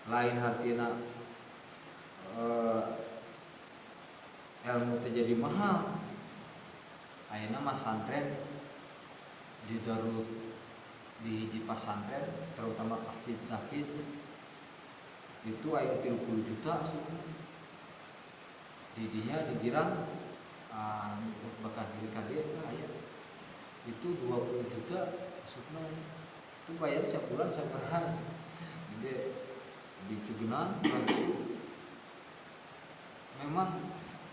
lain artina ilmu teh jadi mahal. Ayeuna mah santren di Darut di hiji pasantren terutama tahfiz itu aya 30 juta di dinya digirang bahkan diri kaget aya itu 20 juta maksudnya itu bayar setiap bulan sabaraha jadi di Cugenang memang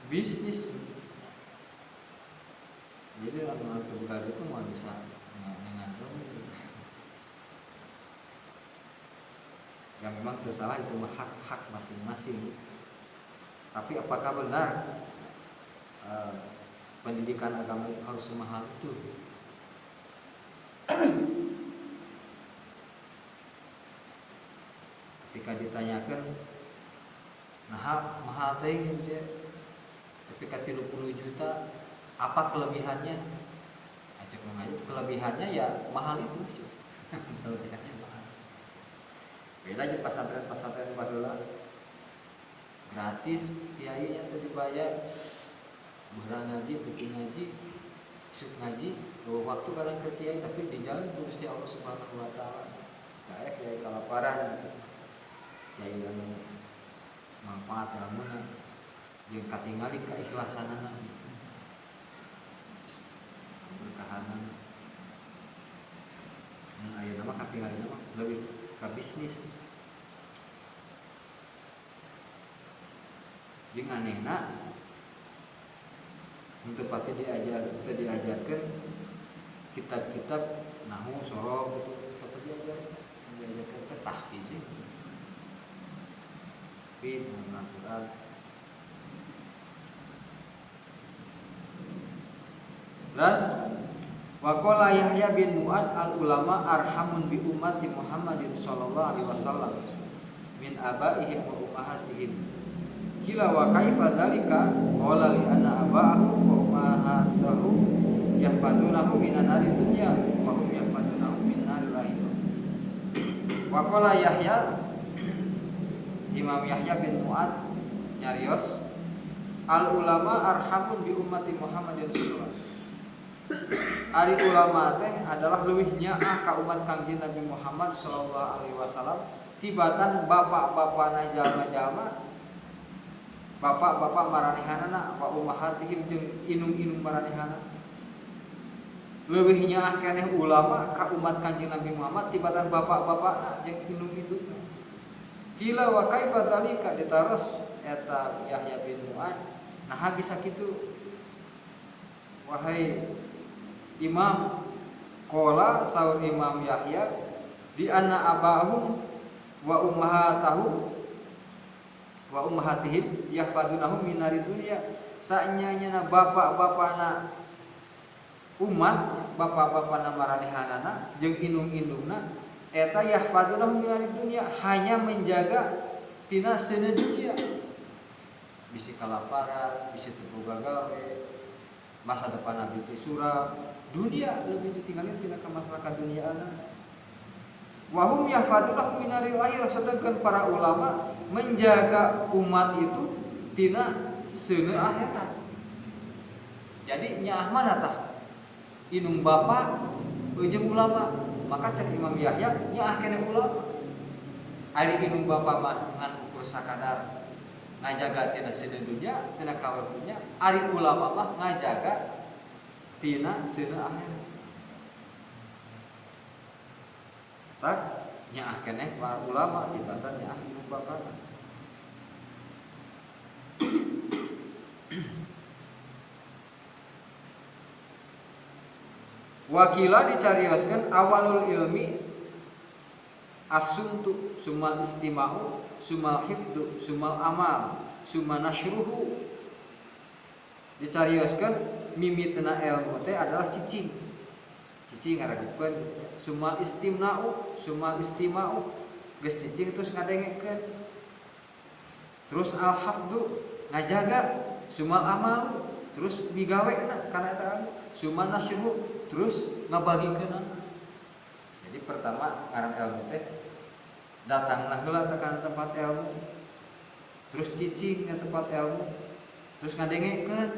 bisnis. Jadi orang terbuka itu mau bisa mengandung yang memang tersalah itu hak masing-masing. Tapi apakah benar pendidikan agama itu harus semahal itu? Ketika ditanyakan nah mahal teh tapi ka 30 juta apa kelebihannya? Ajak mengaji kelebihannya ya mahal itu. Kelebihannya mahal. Beda aja pesantren baheula gratis kiainya teh dibayar. Beurang ngaji, bikin ngaji, isuk ngaji, waktu kadang ke kiai tapi di jalan Gusti Allah Subhanahu wa taala. Kayak kiai kalaparan kiai yang manfaat ilmuna jeung katingali keikhlasanana. Berkahanan ayeuna mah katingali mah leuwih ka bisnis. Jeung anehna untuk pati diajarkan kitab-kitab nahu sorok itu tapi diajarkan ke tahfiz fit Al-Quran. Plus waqala Yahya bin Mu'ad al-ulama arhamun bi ummati Muhammadin sallallahu alaihi wasallam min abaihim wa ummahatihim. Kila wa kaifa dzalika qala li anna aba'ahu wa ummahatahu yahfadunahu minan nari dunya wa hum yahfadunahu min nari akhirah. Wa qala Yahya Imam Yahya bin Mu'ad nyarios al ulama arhamun bi ummati Muhammadin sallallahu alaihi wasallam. Ari ulama teh adalah leuwih nyaah ka umat Kangjeng Nabi Muhammad sallallahu alaihi wasallam tibatan bapak-bapana jalma-jalma bapak-bapak maranehanana wa ummahatihim jeung inung-inung maranehanana. Leuwih nyaah keneh ulama ka umat Kanjeng Nabi Muhammad tibatan bapak-bapana jeung inung-inungna. Kila wa kaifa dzalika ditaros eta Yahya bin Mu'ad. Nah bisa kitu. Wahai Imam qala saur Imam Yahya di anna abahum wa ummahatahum wa ummahatihim yahfadunahum minari dunya. Sanyanya bapak-bapana umat bapak-bapana maranehanana jeung indung-indungna eta yahfadunahum minari dunya hanya menjaga tina seuneu dunya. Bisi kalaparan, bisi teu gawe, masa depan bisi suram, dunia lebih ditinggalin tina ka masyarakat duniana. Wa hum yahfadunahum minari akhirah, sedangkan para ulama menjaga umat itu tina seuneu akhirat. Jadi nyaah mana tah? Inung bapak jeung ulama. Maka cek Imam Yahya nyaah keneh ulama. Ari inung bapak mah ngan ukur sakadar ngajaga tina seuneu dunya, tina kawer dunya. Ari ulama mah ngajaga tina seuneu akhirat. Tak nyaah keneh para ulama tibatan nyaah inung bapak. Wakila dicarioskeun awalul ilmi as-sumtu sumal istima'u sumal hifdu sumal amal sumal nasyruhu. Dicarioskeun mimitna ilmu teh adalah cicing ngaragukeun sumal istimna'u sumal istima'u geus cicing terus ngadengekeun, terus al-hafdu ngajaga, sumal amal terus migawena kana eta sumal nasyruhu terus ngabagikeun. Jadi pertama ngaran ilmu teh datanglah heula tekan tempat ilmu, terus cicing ke tempat ilmu, terus ngadengekeun,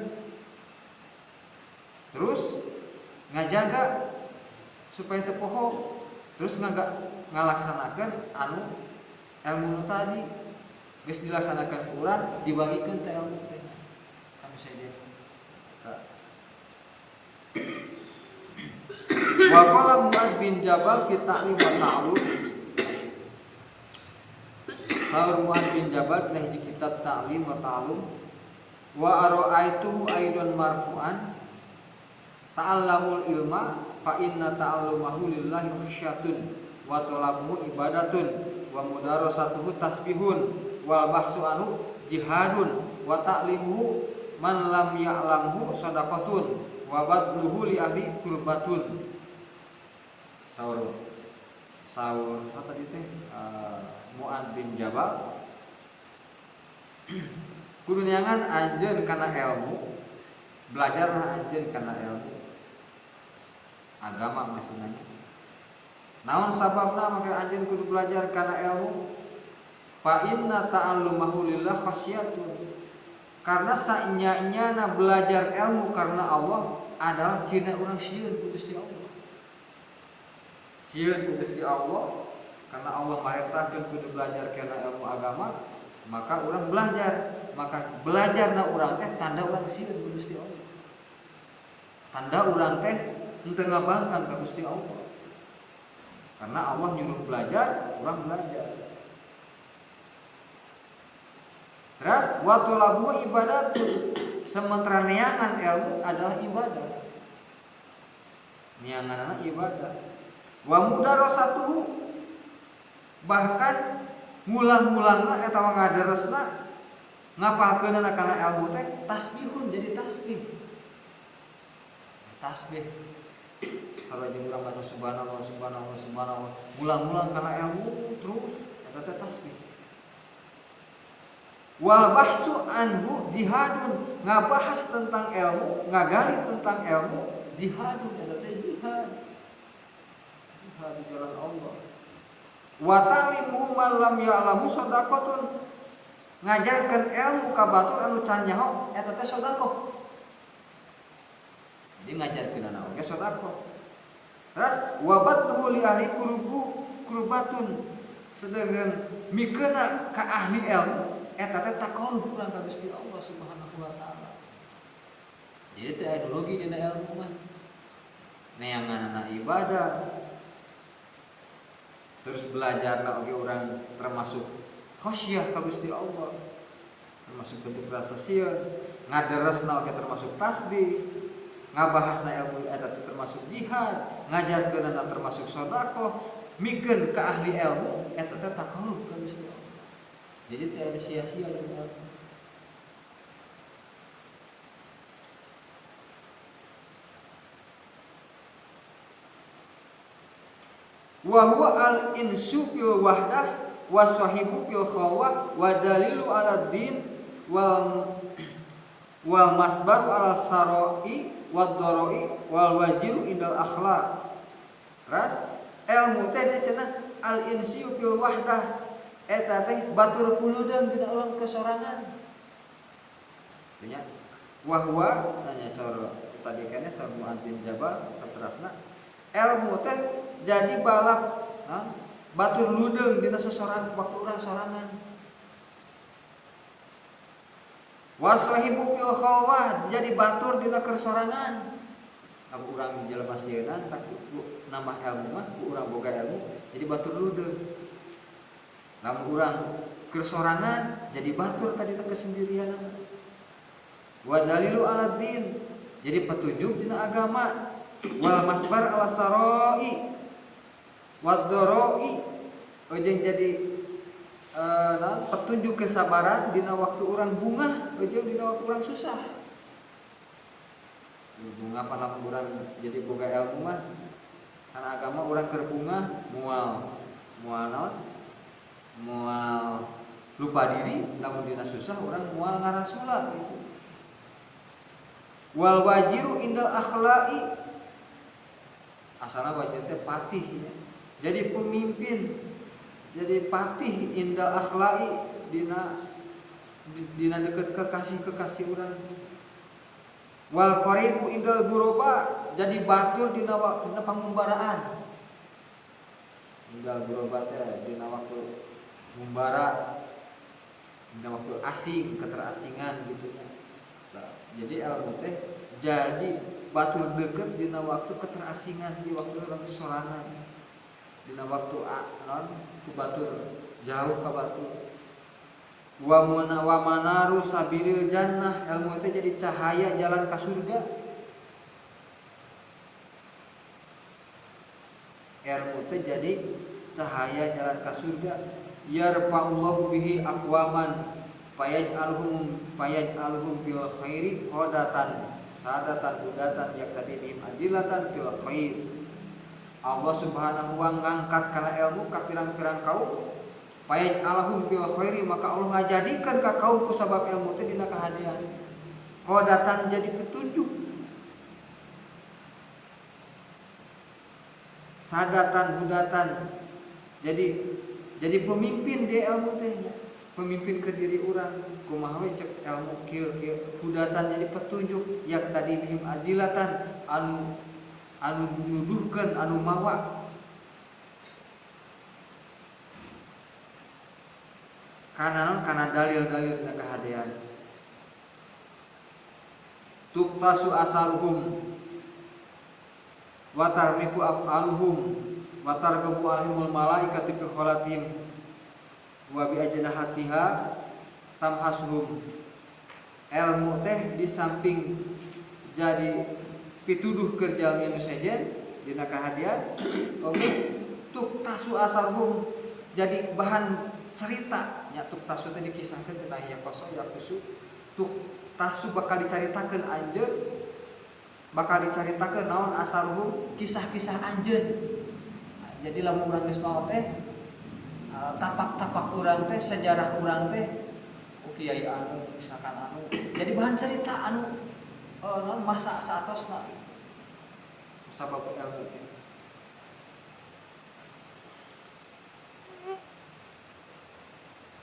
terus ngajaga supaya teu poho, terus ngalaksanakeun anu ilmu tadi geus dilaksanakeun urang dibagikeun teh ilmu teh kanu saja. Wa qala Mu'adz bin Jabal fi ta'lim wa ta'allum. Saur Mu'adz bin Jabal dina hiji kitab ta'lim wa ta'allum. Wa ara'aitu aidan marfu'an ta'allamul ilma fa inna ta'allumahu lillahi khusyatun wa talabuhu ibadatun wa mudarasatuhu tasbihun wal bahsu anhu jihadun wa ta'limuhu man lam ya'lamhu shadaqatun wa badluhu li ahli kurbatun. Saur apa tadi teh Mu'adz bin Jabal kudu neangan anjeun kana ilmu, belajarlah anjeun kana ilmu agama maksudnya. Naon sababna maka anjeun kudu belajar kana ilmu? Fa inna ta'allumahu lillah khasyatun. Karena sanya-nyana belajar ilmu karena Allah adalah cina urang sieun ku Gusti Allah. Sieun ku Gusti Allah karena Allah mahetahkeun kudu belajar kana ilmu agama, maka urang belajar. Maka belajarna urang teh tanda urang sieun ku Gusti Allah. Tanda urang teh henteu ngabangkang ka Gusti Allah. Karena Allah nyuruh belajar, urang belajar. Terus wa talabu ibadah, sementara neangan ilmu adalah ibadah. Neanganna ibadah. Wa mudarasatuhu, bahkan ngulang-ngulangna eta ngadaresna ngapalkeunna kana ilmu teh tasbihun, jadi tasbih. Tasbih. Sareng urang baca subhanallah subhanallah subhanallah, ngulang-ngulang kana ilmu terus eta teh tasbih. Wal bahsu anhu jihadun, ngabahas tentang ilmu, ngagali tentang ilmu, jihadun eta teh jihad. Jihad di jalan Allah. Wa ta'limu man lam ya'lamu shadaqatun, ngajarkeun ilmu ka batur anu can nyaho eta teh sedekah. Jadi ngajarkeun anak oge sedekah. Terus wabathu li ahli kurbatun, sedangkan mikeuna ka ahli ilmu eta teh taqarrub urang ka Gusti Allah Subhanahu wa taala. Jadi teh aya rugi dina ilmu mah. Neanganna ibadah. Terus belajarna oge urang termasuk khasyah ka Gusti Allah. Termasuk bentuk rasa sieun, ngaderesna oge termasuk tasbih. Ngabahasna ilmu eta termasuk jihad, ngajarkeunna termasuk sedekah, mikeun ka ahli ilmu eta teh taqarrub ka Gusti Allah. Jadi teh ada sia-sia di ilmu. Wa huwa al-insu fil wahdah wa sahibu fil khawah wa dalilu ala din wal masbaru ala sarai wad darai wal wajiru indal akhlaq. Ras ilmu teh dia cenah al-insu fil wahdah eta teh batur puludeung dina urang kesorangan. Nya wa huwa tanya sor tadi kana sor Mu'adz bin Jabal saterasna ilmu teh jadi balap batur ludeung dina sesorangan waktu urang sorangan. Wasahibu fil khawah jadi batur dina kersorangan. Abu urang jelema sieuna tak nambah ilmu mah ku urang boga ilmu jadi batur ludeung. Lamun urang kersorangan jadi batur tadi teh kesendirianan. Wa dalilu ala din jadi petunjuk dina agama. Wal masbar ala sarai wad darai jeung jadi petunjuk kesabaran dina waktu urang bungah jeung dina waktu urang susah. Bunga palamun urang jadi boga ilmu mah kana agama urang keur bungah moal naon? Moal lupa diri, lamun dina susah urang moal ngarasula gitu. Wal wajiru indal akhlaqi, asalna wajir teh patih ya. Jadi pemimpin jadi patih indal akhlai dina deket kekasih urang. Wal qaribu indal buroba jadi batur dina pangumbaraan. Indal buroba teh dina waktu ngumbara, dina waktu asing, keterasingan gitu nya. Nah, jadi ilmu teh jadi batur deket dina waktu keterasingan, di waktu orang sorangan. Dina waktu ku batur jauh ka batur. Wa manaru sabilil jannah, ilmu itu jadi cahaya jalan ke surga. Ilmu itu jadi cahaya jalan ke surga. Yarfa'ullahu bihi aqwaman fayaj'alhum fil khairi qadatan sadatan budatan yaqtadihim adilatan fil khair. Allah Subhanahu wa ngangkat kana ilmu ka pirang-pirang kaum. Fayaj'alhum fil khairi, maka Allah ngajadikeun ka kaum ku sabab ilmu teh dina kahadian. Qadatan jadi petunjuk. Sadatan budatan jadi pemimpin di ilmu teh, pemimpin ke diri urang. Kumaha we cek ilmu kieu budatan jadi petunjuk yak tadi bihim adilatan anu nuduhkeun anu mawa kana dalil-dalil dina kahadian. Tuqtasu asaruhum wa tarmiku af'aluhum wa tarkabu alimul malaikati fi kholatihim wa bi ajnahatiha tamhasuhum. Ilmu teh di samping jadi pituduh keur jalmi nu sejen dina kahadian, oke, tuqtasu asaruhum jadi bahan cerita nya. Tuqtasu teh dikisahkeun tentang yakoso yakusu. Tuqtasu bakal dicaritakeun anjeun, bakal dicaritakeun naon asaruhum, kisah-kisah anjeun. Nah, jadi lamun urang geus maot teh tapak-tapak urang teh, sejarah urang teh, kiai anu misalkan anu jadi bahan cerita anu naon masa saatosna sabab ilmu teh.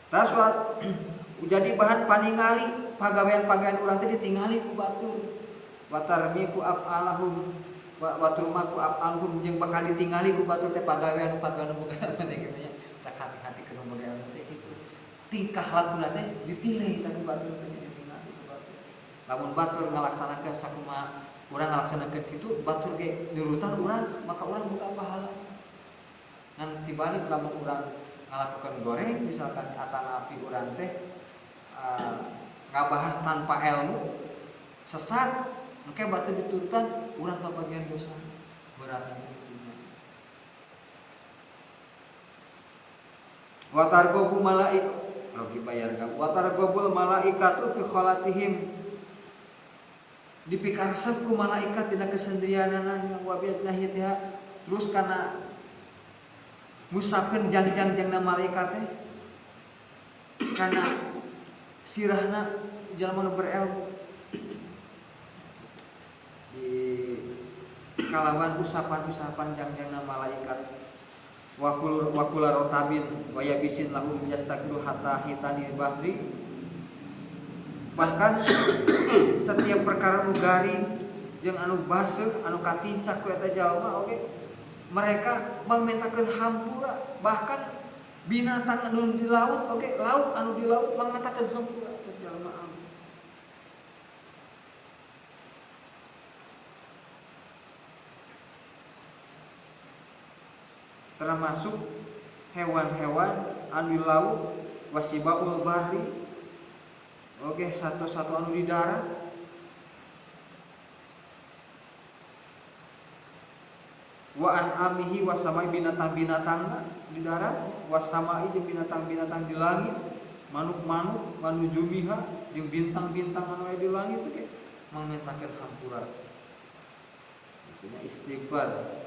Taswa jadi bahan paningali pagawean-pagawean urang teh ditingali ku batur. Watarmiku af'alahum wa turmaku af'alhum jeung bakal ditingali ku batur teh pagawean-pagawean boga teh kitu nya. Tak hati-hati keur boga teh kitu. Tingkah lakuna teh ditilai tadi batur teh ditingali ku batur. Lamun batur ngalaksanakeun sakumaha urang ngalaksanakeun kitu, batur ge nurutan urang, maka urang boga pahala. Ngan tibalik lamun urang ngalakukan goreng misalkan atanapi urang teh ngabahas tanpa ilmu sesat, maka batu diturutan urang ka bagian dosa beratna itu. Wa tarqabu malaik rogi bayar ka wa tarqabul malaikatu fi kholatihim, dipikaresep ku malaikat dina kesendirianana wa bi'atnahitiha, terus kana musapkeun jangjang-jangna malaikat teh kana sirahna jalma nu berilmu di kalawan usapan-usapan jangjangna malaikat. Wa kula rotabin wa yabisin lahum yastaqilu hatta hitani bahri, bahkan setiap perkara nu garing jeung anu baseuh anu katincak ku eta jalma oge mereka mementakeun hampura. Bahkan binatang anu di laut oge lauk anu di laut mementakeun hampura ke jalma. Termasuk hewan-hewan anu di laut, wasibaul bahri oge satu-satu anu di darat, wa an'amihi wasamai binatang-binatang di darat, wasamai jeung binatang-binatang di langit, manuk-manuk, manujumiha jeung bintang-bintang anu aya di langit oge mamentakeun hampura. Itunya istighfar.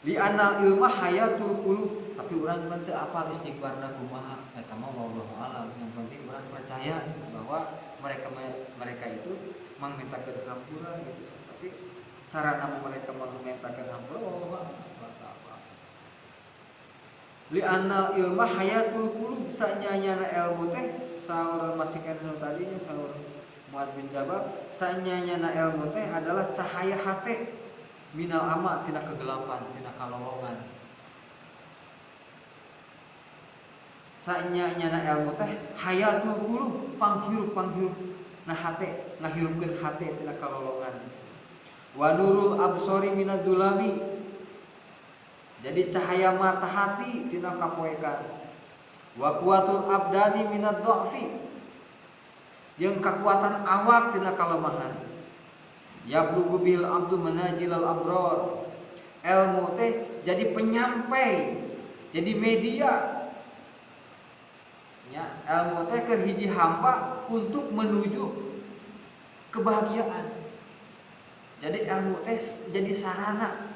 Li anal ilma hayatul qulub, tapi urang teu apal istighfarna kumaha eta mah wallahu alam. Yang penting urang percaya bahwa mereka itu mementakeun hampura gitu. Tapi cara mereka memintakan Allah apa. Li anna ilma hayatul qulub sanyana ilmu teh saur masikan tadinya saur Muad bin Jabal sanyana ilmu teh adalah cahaya hate minal ama tina kegelapan tina kalolongan. Sanyana ilmu teh hayatul qulub panghirup nah hate ngahirupkeun hate tina kalolongan. Wa nurul absori minad dulami jadi cahaya mata hati tina kapoekan. Wa kuatul abdani minad dha'fi yang kekuatan awak tina kalemahan. Yablugu bil abdu manajilal abrar ilmu teh jadi penyampai jadi media ya ilmu teh ke hiji hamba untuk menuju kebahagiaan. Jadi ilmu teh jadi sarana,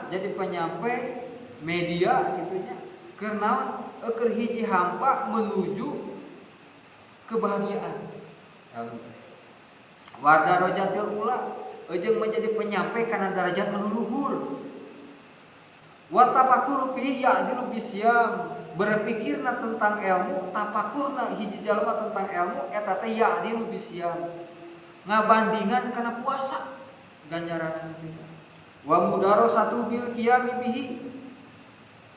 jadi penyampai media gitunya. Karena keur hiji hamba menuju kebahagiaan. Ilmu teh. Wa darajatil ula jeung menjadi penyampai kana derajat anu luhur. Wa tafakkur fi ya'dilu bisyam berpikirna tentang ilmu, tafakurna hiji jalma tentang ilmu eta teh ya'dilu bisyam. Ngabandingan kana puasa ganjaran teh. Wa mudarasatu bil qiyam bihi.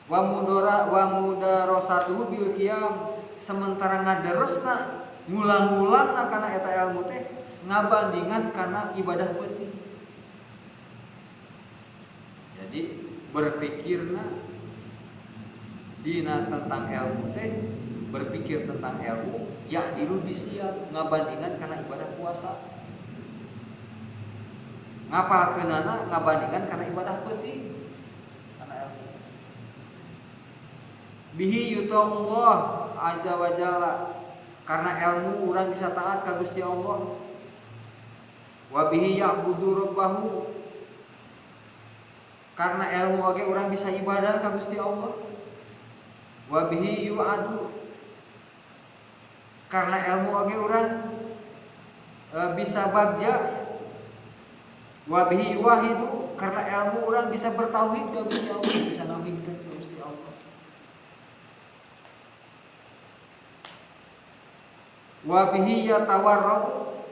Wa mudarasatu bil qiyam sementara ngaderesna ngulang-ulangna kana eta ilmu teh ngabandingan kana ibadah peuting. Jadi berpikirna dina tentang ilmu teh berpikir tentang ilmu ya dilu bisiam ngabandingan kana ibadah puasa. Ngapalkeunana ngabandingan kana ibadah peuting kana ilmu. Bihi yuta'ullah azza wa jalla karena ilmu urang bisa taat ka Gusti Allah. Wa bihi ya'budu rabbahu karena ilmu oge urang bisa ibadah ka Gusti Allah. Wa bihi yu'adu karena ilmu oge urang bisa bagja. Wa bihi wahidu karena ilmu urang bisa bertauhid ka Gusti Allah, bisa nambingkeun ka Gusti Allah. Wa bihi yatawarra'u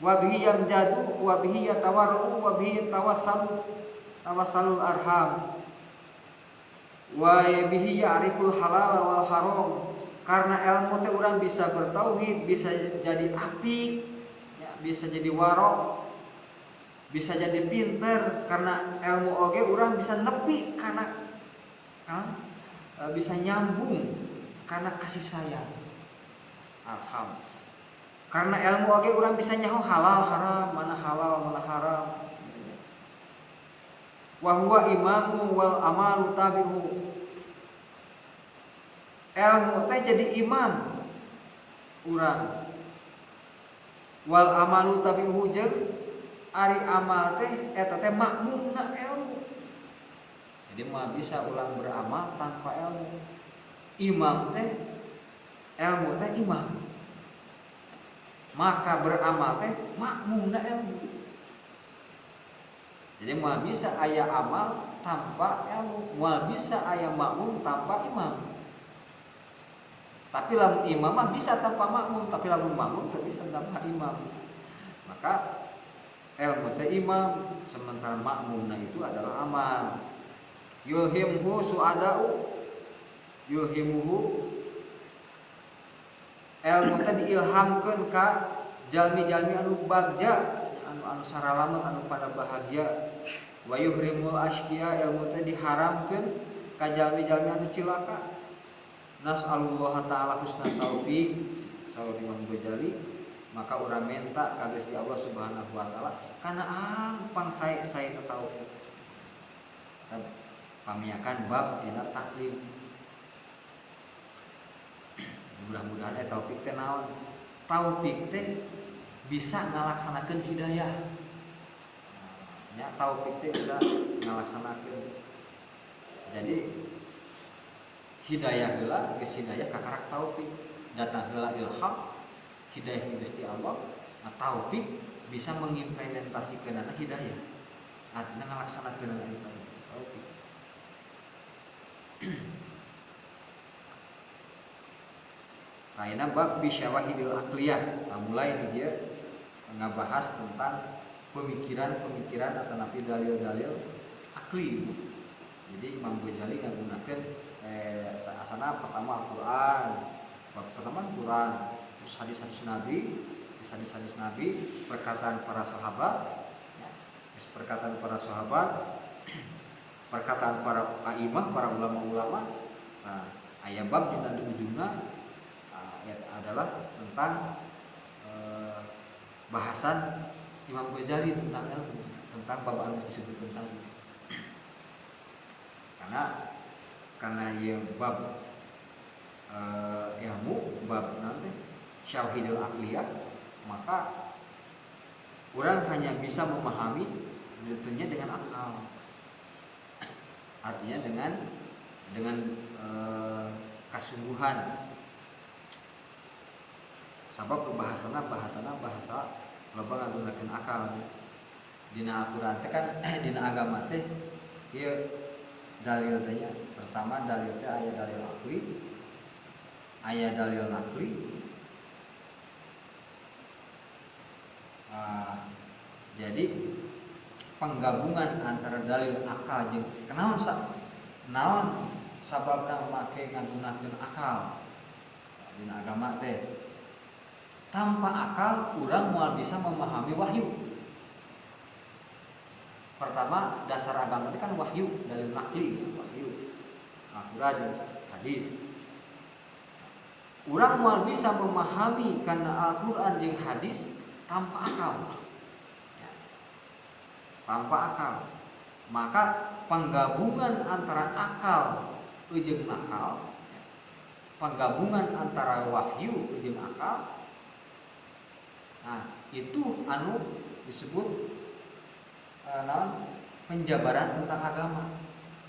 wa bihi yamjadu wa bihi yatawarra'u wa bihi tawassalul arham wa bihi ya'riful halal wal haram karena ilmu teh urang bisa bertauhid, bisa jadi apik ya, bisa jadi warok, bisa jadi pinter karena ilmu oge urang bisa nepi karena bisa nyambung karena kasih sayang. Arham. Karena ilmu oge urang bisa nyaho halal haram, mana halal mana haram. Wa huwa imamu wal amalu tabi'u. Ilmu teh jadi imam urang. Wal amalu tabi'u jeung ari amal teh eta teh makmumna ilmu. Jadi mah bisa ulang beramal tanpa ilmu. Imam teh ilmu teh imam. Maka beramal teh makmumna ilmu. Jadi mah bisa aya amal tanpa ilmu, mah bisa aya makmum tanpa imam. Tapi lamun imam mah bisa tanpa makmum, tapi lamun makmum teu bisa tanpa imam. Maka ilmu teh imam, sementara makmumna itu adalah amal. Yulhimhu su'ada'u yulhimuhu ilmu teh diilhamkeun ka jalmi-jalmi anu bagja, anu saralamet anu pada bahagia. Wa yuhrimul asqiya ilmu teh diharamkeun ka jalmi-jalmi anu cilaka. Nas'alullah ta'ala husnul taufiq saur Imam Ghazali, maka urang minta ka Gusti Allah Subhanahu wa taala kana ampang sae-sae taufik. Pamiakan bab dina taklim. Mudah-mudahan taufik teh naon? Taufik teh bisa ngalaksanakeun hidayah. Ya, taufik teh bisa ngalaksanakeun. Jadi hidayah heula geus hidayah ka taufik. Datang heula ilham hidayah ti Gusti Allah, taufik bisa mengimplementasikan hidayah, artinya ngalaksanakeun itu. Oke. Ayeuna bab bisyawahidil aqliyah, mulai di dia ngabahas tentang pemikiran-pemikiran atau napi dalil-dalil akli. Jadi Imam Ghazali nggunakeun asana pertama Al-Qur'an, bab pertama Al-Qur'an, terus hadis-hadis Nabi, perkataan para sahabat, ya, perkataan para sahabat, perkataan para a'imah, para ulama-ulama. Nah, aya bab dina ujungna adalah tentang bahasan Imam Ghazali tentang ilmu, tentang bab anu disebut tentang karena ia bab ilmu, bab nanti syawahidul aqliyah, maka orang hanya bisa memahami tentunya dengan akal, artinya dengan kesungguhan. Sabab bahasana bahasa loba nggunakeun akal. Dina Al-Qur'an teh kan dina agama teh ieu dalil teh nya. Pertama dalil teh aya dalil akli, aya dalil nakli. Jadi penggabungan antara dalil akal jeung naon sababna make nggunakeun akal dina agama teh. Tanpa akal urang moal bisa memahami wahyu. Pertama dasar agama itu kan wahyu, dalil nakli, wahyu, Al-Qur'an, hadis. Urang moal bisa memahami karena Al-Qur'an jeung hadis tanpa akal. Ya. Tanpa akal. Maka penggabungan antara akal jeung nakal, penggabungan antara wahyu jeung akal, nah itu anu disebut penjabaran tentang agama,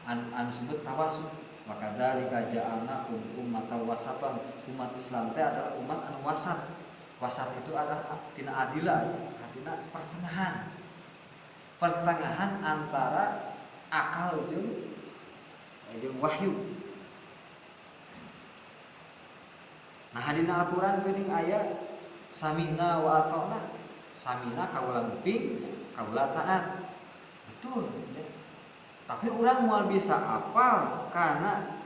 anu disebut tawasul. Maka dari ja'alnakum ummatan wasatan, umat Islam teh adalah umat anu wasat. Wasat itu adalah tina adilah, tina pertengahan antara akal jeung wahyu. Nah dina Al-Qur'an geuning aya samina wa ata'na. Samina kaula nguping, kaula taat. Betul ya. Tapi urang moal bisa apal karena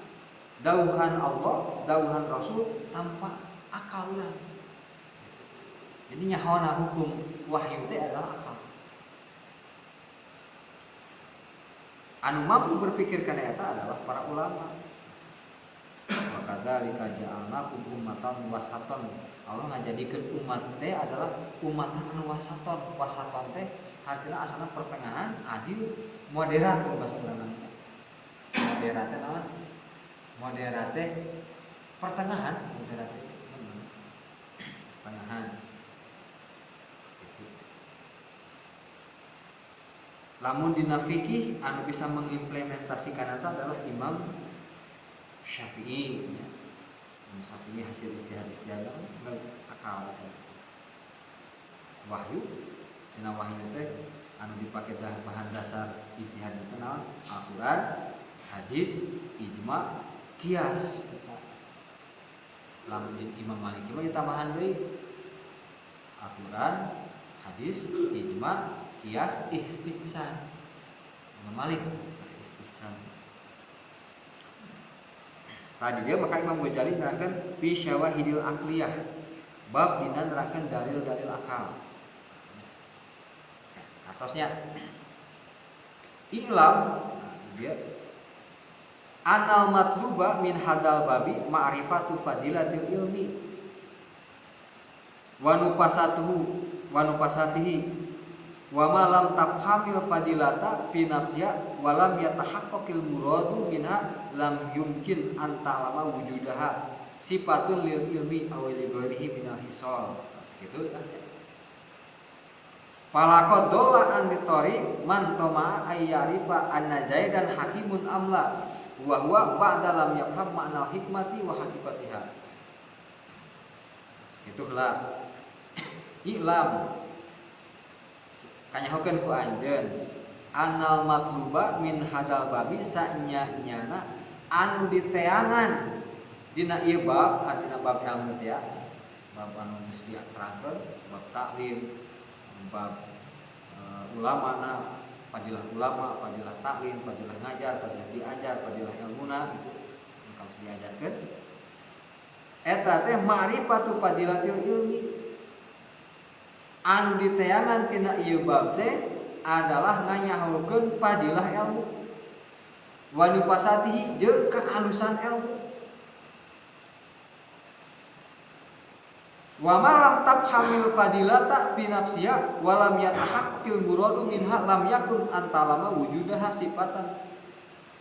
dauhan Allah, dauhan Rasul tanpa akal urang. Jadi nyahoana hukum wahyu teh adalah akal. Anu mampu berpikir kana eta adalah para ulama. Wa kadzalika ja'alnakum ummatan wasatan. Allah ngajadikeun umat teh adalah umatan anu wasaton. Wasaton teh artina asana pertengahan, adil, moderat bahasa urang. Moderat teh naon? Moderat teh pertengahan, moderat teh pertengahan. Lamun dina fikih anu bisa mengimplementasikan eta adalah Imam Syafi'i ya. Syafi'i hasil istihad akal wahyu dina wahyu teh anu dipake bahan dasar istihad teh naon? Al-Qur'an, hadis, ijma, qiyas. Lamun Imam Maliki mah ditambahan deui Al-Qur'an, hadis, ijma, qiyas, istihsan. Imam Malik istihsan. Tadi dia maka Imam Ghazali nerangkan fi syawahidil aqliyah, bab dina nerangkan dalil-dalil akal. Atosnya i'lam dia anal matluba min hadal babi ma'rifatu fadilatil ilmi wa nufasatihi wa ma lam tafhamil fadilata fi nafsiha wa lam yatahaqqaqil muradu minha lam yumkin an ta'lama wujudaha sifatun lil ilmi aw li ghairihi minal hisal. Sakitu tah. Palaqad dolla an ditori man tama ayyarifa anna zaidan hakimun amla wa huwa ba'da lam yafham ma'nal hikmati wa haqiqatiha. Itulah i'lam kanyahokeun ku anjeun anal matluba min hadal babi sanya-nyana anu diteangan dina ieu bab artina bab ilmu teh bab anu geus diterangkeun bab taklim bab ulamana fadilah ulama fadilah taklim fadilah ngajar fadilah diajar fadilah ilmuna itu engkau diajarkeun eta teh ma'rifatu fadilatil ilmi anu diteangan tina ieu bab teh adalah nganyahokeun fadilah ilmu wa nifasatihi jeung kaalusan ilmu wa malam tabhamil fadilata fi nafsiha wa lam yatahaqqil muradu minha lam yakun antalama wujudaha sifatan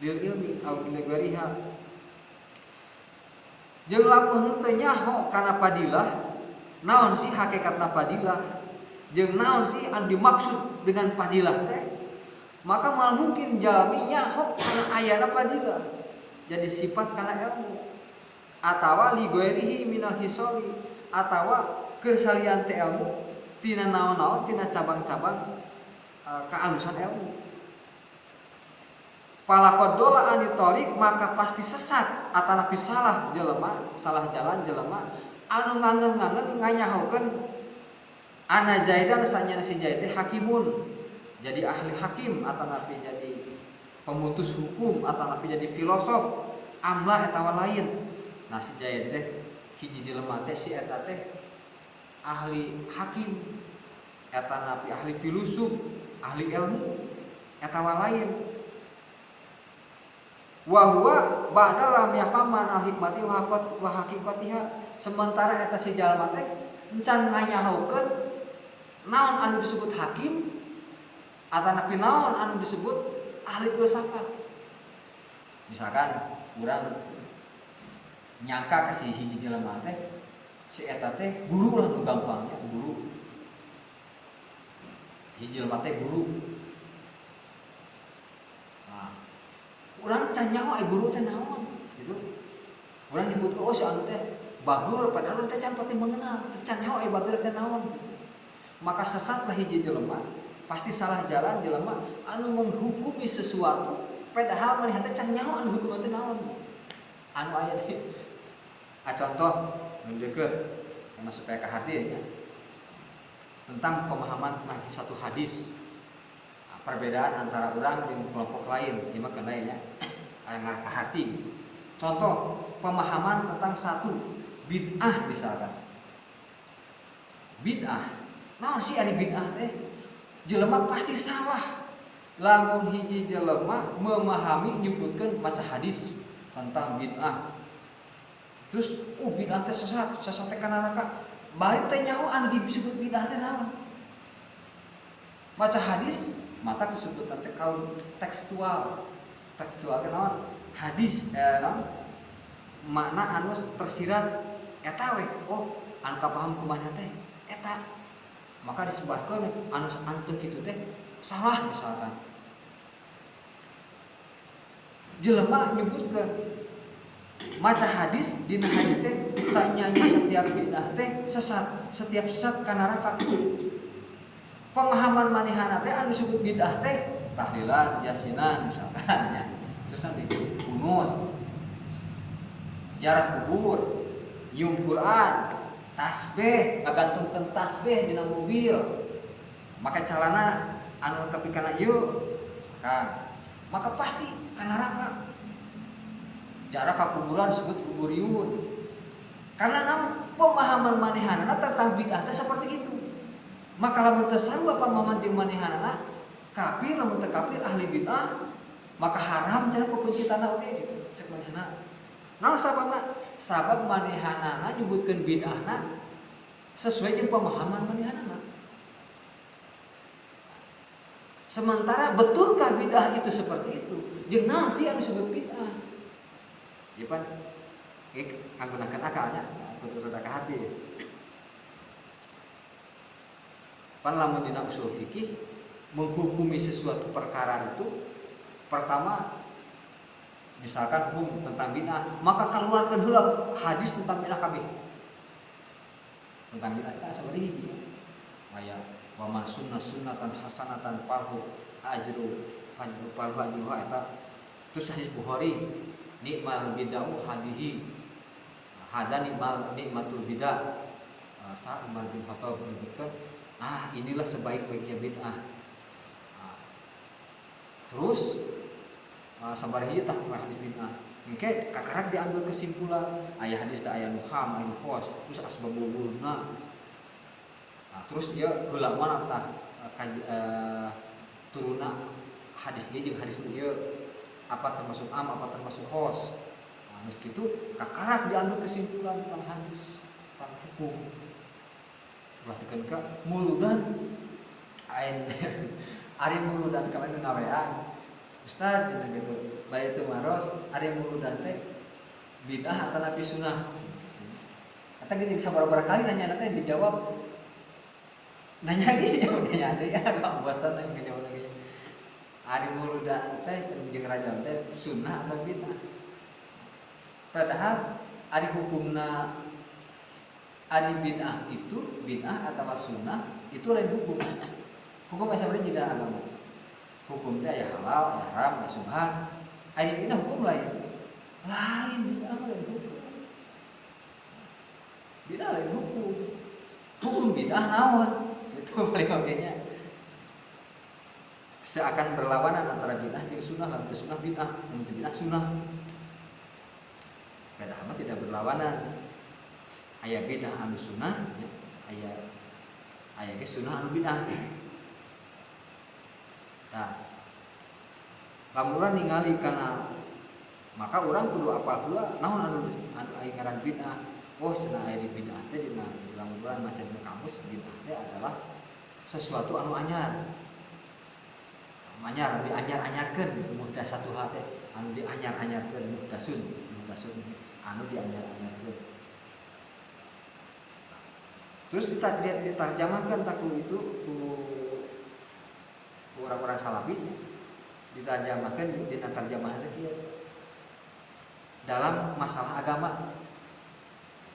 lil ilmi aw lil ghairiha jeung lamun teu nyaho kana fadilah naon sih hakikatna fadilah jeung naon sih anu dimaksud dengan fadilah teh maka mal mungkin jalmi nyaho kana ayana fadilah jadi sifat kana ilmu atawa li ghairihi minal hisali atawa kesalian teh ilmu tina naon-naon tina cabang-cabang kealusan ilmu. Palakodola anitorik maka pasti sesat atanapi salah jelema, salah jalan jelema anu ngangen-ngangen nganyahokeun ana Zaidan sanyana si Zaid teh hakimun. Jadi ahli hakim atanapi jadi pemutus hukum atanapi jadi filosof amlah etawa lain. Nah si Zaid teh hiji jelema teh si eta teh ahli hakim eta napi ahli filosof ahli ilmu eta lain wa huwa ba'da lam yahman al hikmati wa haqiqatiha sementara eta si jalma teh encan nganyahokeun naon anu disebut hakim atanapi naon anu disebut ahli filsafat misalkan urang nyangka kasih hiji jelema teh si eta teh guru lah nu gampangnya guru hiji jelema teh guru nah urang can nyaho guru teh naon gitu urang nyebutkeun oh si anu teh bagur padahal teh can pati mengenal can nyaho bagur teh naon maka sesatlah hiji jelema pasti salah jalan jelema anu menghukumi sesuatu padahal maneh teh can nyaho anu hukum teh naon anu aya teh contoh mendekeut yang supaya ke hati ya tentang pemahaman satu hadis perbedaan antara orang dengan kelompok lain ini mah kena ya ngarah ke hati contoh pemahaman tentang satu bid'ah misalkan bid'ah naon sih ari bid'ah teh jelema pasti salah lamun hiji jelema memahami nyebutkeun maca hadis tentang bid'ah terus bid'ah teh sesat teh kana neraka bari teh nyaho anu disebut bid'ah teh naon maca hadis mata disebut teh kaum tekstual teh naon hadis naon makna anu tersirat eta we oh anu kapaham kumaha teh eta maka disebutkeun anu teu kitu teh salah misalkan jelema nyebutkeun maca hadis dina hadis teh sanyanya setiap bid'ah teh sesat setiap sesat ka neraka pemahaman manehana teh anu disebut bid'ah teh tahlilan yasinan misalkan ya terus nanti kunut jarah kubur nyium Quran tasbih ngagantungkeun tasbih dina mobil make calana anu tepi kana ieu misalkan maka pasti ka neraka jarak ke kuburan disebut kuburiun karena namun pemahaman manehanana tentang bid'ah seperti itu maka lamun teu sarua pemahaman jeung manehanana kafir lamun teu kafir ahli bid'ah maka haram cenah pepencitana oge gitu cek manehana naon sababna sabab manehanana nyebutkeun bid'ahna sesuai jeung pemahaman manehanana sementara betulkah bid'ah itu seperti itu jeung naon sih anu disebut bid'ah ya pan nggunakan akalnya kudu ka hati pan lamun dina usul fikih menghukumi sesuatu perkara itu pertama misalkan hukum tentang bid'ah maka keluarkan heula hadis tentang bid'ah kabeh tentang bid'ah kan sabari hiji aya wa man sunnatan hasanatan falahu ajruha eta. Terus hadis Bukhari, nikmal bid'ah hadihi hada nikmatul bid'ah. Saat Umar bin Khattab menyebutkan, inilah sebaik-baiknya bid'ah. Terus sabaraha tah hadis bid'ah. Engke kakarang diambil kesimpulan aya hadis teh aya nu ham aya nu hos terus asbabul wurudna. Terus dia heula mana tah turuna hadis ieu jeung hadis ieu apa termasuk am apa termasuk hos. Meski itu kakarang diambil kesimpulan tentang hadis tentang hukum. Perhatikan ka muludan ain ari muludan kemarin ngawean Ustaz cenah gitu. Bae teu maros ari muludan teh bid'ah atau nabi sunnah. Eta gini sabaraha kali nanya teh dijawab. Nanya lagi jawabnya ada ya bosan yang ngejawab lagi. Ari muludan teh jeung rajam teh sunnah atau bid'ah. Padahal ari hukumna ari bid'ah itu bid'ah atau sunnah itu lain hukum. Hukum sebenarnya tidak agama. Hukum teh aya halal, aya haram, aya subhan. Ari bid'ah hukum lain. Lain bid'ah lain hukum. Bid'ah lain hukum. Hukum bid'ah naon? Itu paling ogenya. Seakan berlawanan antara bid'ah jeung sunnah, lamun sunnah bid'ah, lamun bid'ah sunnah. Padahal tidak berlawanan. Aya bid'ah anu sunnah, aya ge sunnah anu bid'ah. Nah, lamun urang ningali kana maka urang kudu apal heula naon anu aya ngaran bid'ah. Oh, cenah aya di bid'ah teh dina lamun urang maca di kamus bid'ah teh adalah sesuatu anu anyar. Anyar dianyar-anyarkeun muhdasatu teh anu dianyar-anyarkeun muhdasun anu dianyar-anyarkeun. Terus ditarjamahkan taku itu ku orang-orang salafi ditarjamahkan di tarjamahan kieu dalam masalah agama.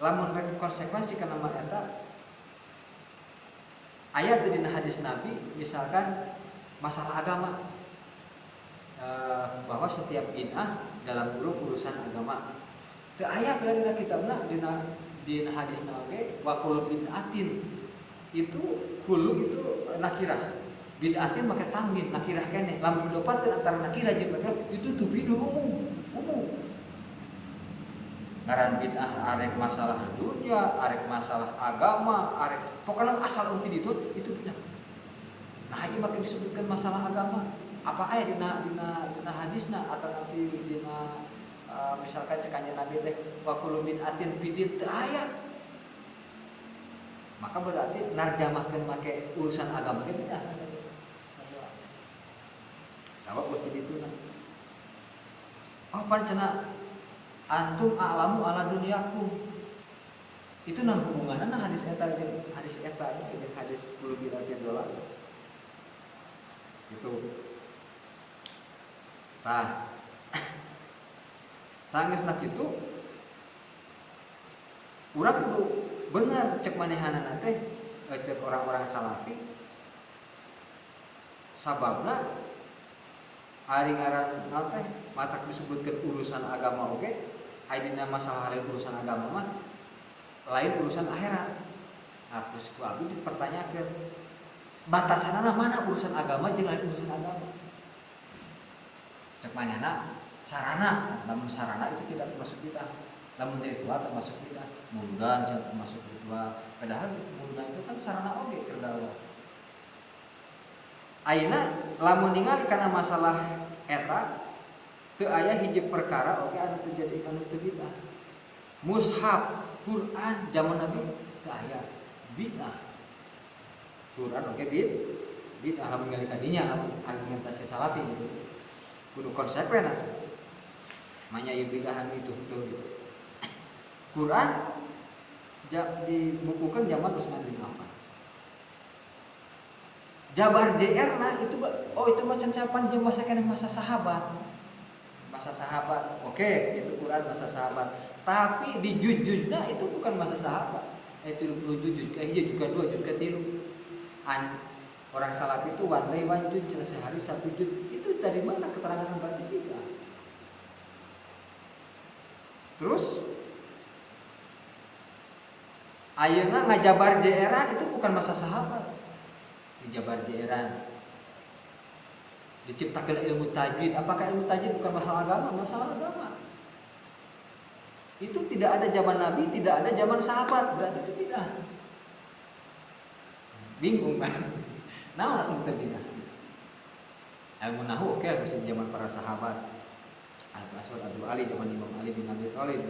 Lamun konsekuensi kana eta ayat dina hadis Nabi misalkan masalah agama bahwa setiap bid'ah dalam urusan agama teu aya dina kitabna dina hadis Nabi wa kullu bid'atin itu kullu itu nakirah. Bid'atin make tamyin nakirah keneh. Lamun didapatkeun antara nakirah jeung nakirah itu tuh bid'ah umum. Ngaran bid'ah arek masalah dunia, arek masalah agama, arek pokoknya asal uti itu bid'ah. Nah, ieu make disebutkan masalah agama. Apa aya dina hadisna atau nabi dina misalkan cek kanjeng Nabi teh wa kullu bid'atin bid'ah teu aya. Maka berarti narjamahkeun make urusan agama ge bid'ah. Sabab buat itu nah. Oh pancena antum a'lamu ala dunyakum. Itu nan hubunganna hadis eta jeung hadis $10 billion. Itu. Tah. Sangeusna kitu urang kudu bener cek manehanana teh cek orang-orang salafi. Sababna ari ngaran teh matak disebutkeun urusan agama oge, aya dina masalah lain urusan agama mah lain urusan akhirat. Nah, terus ku abdi dipertanyakeun batasanna mana urusan agama jeung lain urusan agama. Cek manehna sarana, lamun sarana itu tidak termasuk bid'ah. Lamun ritual termasuk bid'ah. Muludan termasuk ritual. Padahal muludan itu kan sarana oge keur dakwah. Ayeuna lamun ningali kana masalah eta teu aya hiji perkara oge anu terjadi anu teu bid'ah. Mushaf Quran zaman Nabi teu aya bid'ah. Quran oge bid'ah lamun ningali kadinya argumentasi salafi gitu. Kudu konsekuen atuh. Manya ieu bid'ah itu betul gitu. Quran dibukukan zaman Utsman bin Affan. Jabar JR nah itu macam capan jeung masa keneh masa sahabat. Masa sahabat. Oke, itu Quran masa sahabat. Tapi di juz-juzna itu bukan masa sahabat. Itu 30 juz ke hiji juz ke 2 juz ke 3. Orang salaf itu one day one jud, sehari 1 jud. Itu dari mana keterangan berarti bid'ah? Terus ayeuna ngajabar jeeran itu bukan masa sahabat. Ngajabar jeeran diciptakan ilmu tajwid. Apakah ilmu tajwid bukan masalah agama? Masalah agama. Itu tidak ada zaman Nabi, tidak ada zaman sahabat. Berarti itu bid'ah. Bingung kan? Nah, itu bid'ah. Ilmu nahwu oke, masih zaman para sahabat. Al-Aswad Abdul Ali, zaman Imam Ali bin Abi Thalib.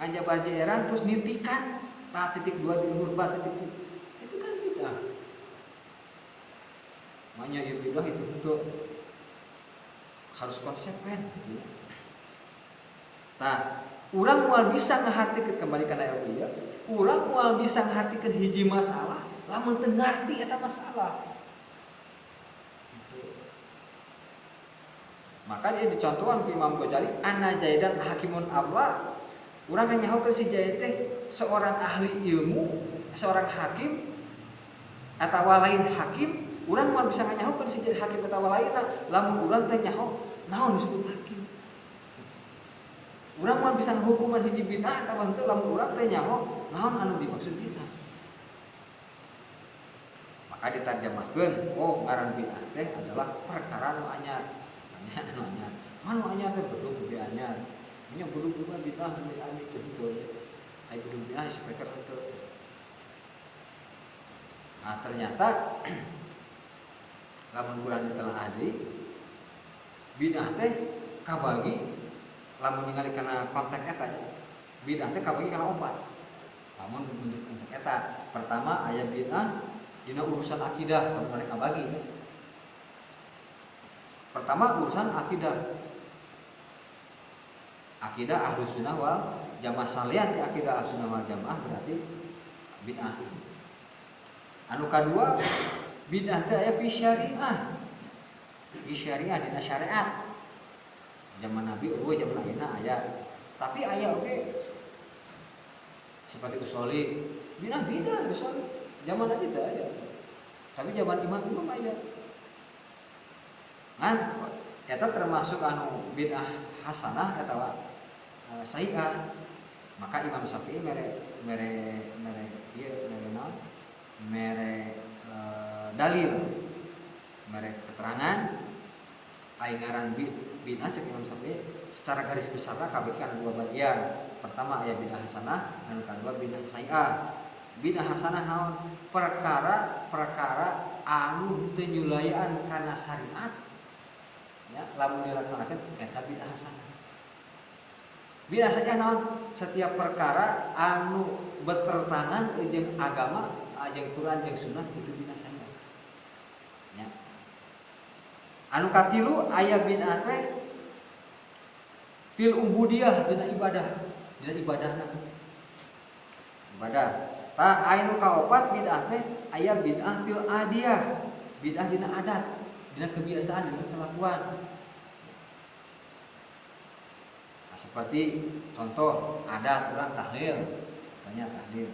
Ngajabar jeeran terus nintikan titik 2 di luhur titik. Itu kan bid'ah. Makanya ya bid'ah itu untuk harus konsekuen. Nah, urang moal bisa ngahartikeun kembali kana ilmu ya. Urang moal bisa ngahartikeun hiji masalah, lamun teu ngarti eta masalah. Maka dia dicontohkan ke Imam Ghazali, anna Zaidan hakimun abla. Urang nyaho ke si Zaid teh seorang ahli ilmu, seorang hakim atawa lain hakim. Urang moal bisa nyaho ke si Zaid hakim atawa lainna, lamun urang teh nyaho naon disebut hakim. Urang moal bisa ngahukuman hiji bid'ah atawa henteu lamun urang teh nyaho naon anu dimaksud bid'ah. Maka ditarjemahkeun, oh ngaran bid'ah teh adalah perkara nu anyar. Mana anyar teh belum ge anyar. Nya belum juga bid'ah itu betul. Ai belum bid'ah sepeker itu. Nah, ternyata lamun urang telah adi bid'ah teh kabagi lamun ningali kana konteks eta. Bid'ah teh kabagi kana 4. Lamun menurut konteks eta, pertama aya bid'ah dina urusan akidah, mereka bagi. Pertama urusan akidah. Akidah Ahlus Sunnah wal Jamaah, salian ti akidah Ahlus Sunnah wal Jamaah berarti bid'ah. Anu kadua bid'ah teh aya fi syariah. Fi syariah dina syariat. Zaman Nabi eueuh zaman ayeuna aya. Tapi aya oge seperti usoli. Bid'ah usoli. Zaman Nabi teh aya. Tapi zaman imam aya. Kan eta termasuk anu bid'ah hasanah atawa sayi'ah. Maka Imam Syafi'i mere dalil, mere keterangan aya ngaran bid'ah cek Imam Syafi'i secara garis besarna kabeh kana 2 bagian. Pertama aya bid'ah hasanah, anu kadua bid'ah sayi'ah. Bid'ah hasanah naon? Perkara anu teu nyulayaan kana syariat. Ya, lamun dilaksanakeun eta bid'ah hasanah. Bid'ah saja naon? Setiap perkara anu bertentangan jeung agama, jeung Quran jeung sunnah itu bid'ah saja. Ya. Anu katilu aya bid'ah teh fil ubudiyah dina ibadahna. Ibadah. Tah anu kaopat bid'ah teh aya bid'ah fil adiyah, bid'ah dina adat, dina kebiasaan, dina kelakuan. Nah, seperti contoh adat urang tahlil, banyak tahlil.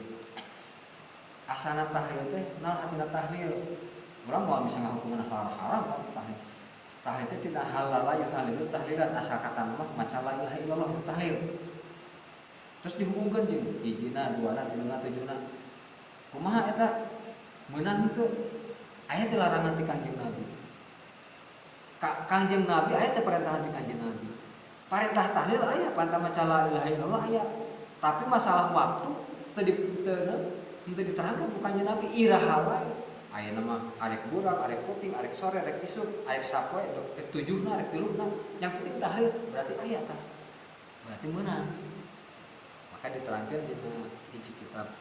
Asana tahlil teh naon artina tahlil? Urang moal bisa ngahukuman haram kan tahlil. Tahlil teh tidak halal yuhalilu tahlilan asal kata mah maca la ilaha illallah tahlil. Terus dihubungkeun jeung hijina, duana, tiluna, tujuna. Kumaha eta? Meunang teu aya teh larangan ti Kanjeng Nabi. Kanjeng Nabi aya teh perintahan ti Kanjeng Nabi. Perintah tahlil aya, perintah maca la ilaha illallah aya. Tapi masalah waktu teu diterangkeun ku Kanjeng Nabi iraha wae. Ayeuna mah arek burang, arek puting, arek sore, arek isuk, arek sapoe, arek tujuhna, arek tiluna. Yang penting tahlil berarti aya tah. Berarti meunang. Maka diterangkeun dina hiji kitab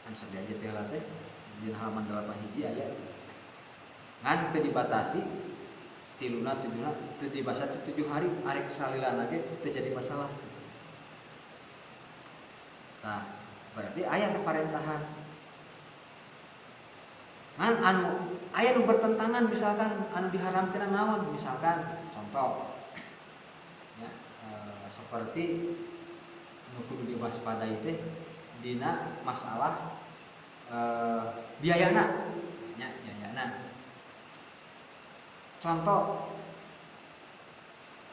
kan sadia aja teh teh dina halaman 8 hiji aya. Ngan teu dibatasi tiluna tujuna teu dibasa 7 hari arek salilana ge teu jadi masalah. Nah, berarti aya teh parentahan. Ngan anu aya nu bertentangan misalkan anu diharamkeun naon? Misalkan contoh ya, seperti nu kudu diwaspadai teh dina masalah biayana nya biayana. Contoh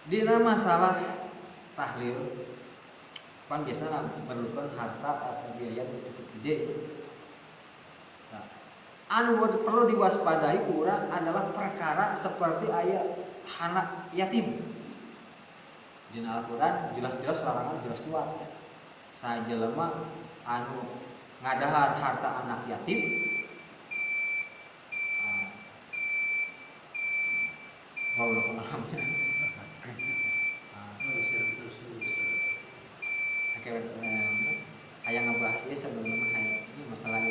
dina masalah tahlil kan biasanya memerlukan harta atau biaya yang cukup gede. Nah, anu perlu diwaspadai kurang adalah perkara seperti ayat anak yatim. Dina Al-Qur'an jelas-jelas larangan jelas kuat. Sajelema anu ngadahar harta anak yatim mau pengalaman. Oke, ayang ngebahas ini sebelum ini masalah